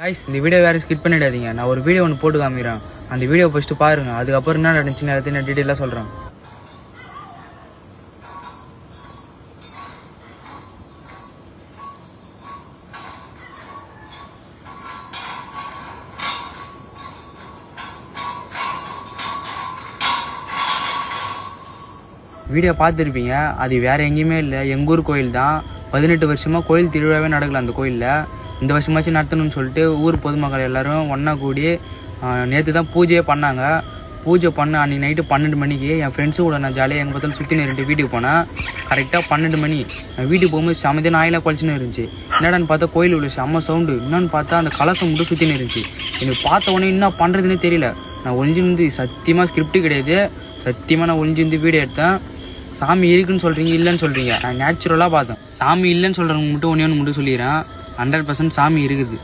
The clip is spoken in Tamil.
गाइस இந்த வீடியோ வேற ஸ்கிப் பண்ணிடாதீங்க. நான் ஒரு வீடியோ ஒன்று போட்டு காமிக்கிறேன். அந்த வீடியோ ஃபர்ஸ்ட் பாருங்க. அதுக்கப்புறம் என்ன நடந்துச்சுன்னு எல்லாத்தையும் நான் டீட்டெயிலாக சொல்கிறேன். வீடியோ பார்த்துருப்பீங்க. அது வேற எங்கேயுமே இல்லை, எங்கள் ஊர் கோயில் தான். 18 வருஷமாக கோயில் திருவிழாவே நடக்கல அந்த கோயிலில். இந்த வருஷமாச்சும் நடத்தணும்னு சொல்லிட்டு ஊர் பொதுமக்கள் எல்லாரும் ஒன்றா கூடி நேற்று தான் பூஜையே பண்ணாங்க. பூஜை பண்ண அன்றைக்கி நைட்டு 12 மணிக்கு என் ஃப்ரெண்ட்ஸு கூட நான் ஜாலியாக எங்கள் பார்த்தாலும் சுற்றி நிறுட்டு வீட்டுக்கு போனேன். கரெக்டாக 12 மணி நான் வீட்டுக்கு போகும்போது செமத்தியான ஆயிலாக குழச்சின்னு இருந்துச்சு. என்னடான்னு பார்த்தா கோயில் உள்ள செம்ம சவுண்டு. என்னன்னு பார்த்தா அந்த கலசம் மட்டும் சுற்றி இருந்துச்சு. எனக்கு பார்த்த உடனே என்ன பண்ணுறதுன்னே தெரியல. நான் ஒளிஞ்சிருந்து சத்தியமாக ஸ்கிரிப்ட் கிடையாது, சத்தியமாக நான் ஒளிஞ்சிருந்து வீடியோ எடுத்தேன். சாமி இருக்குன்னு சொல்கிறீங்க, இல்லைன்னு சொல்கிறீங்க. நான் நேச்சுரலாக பார்த்தேன். சாமி இல்லைன்னு சொல்கிறவங்க மட்டும் ஒன்று மட்டும் சொல்லிடுறேன், 100% சாமி இருக்குது.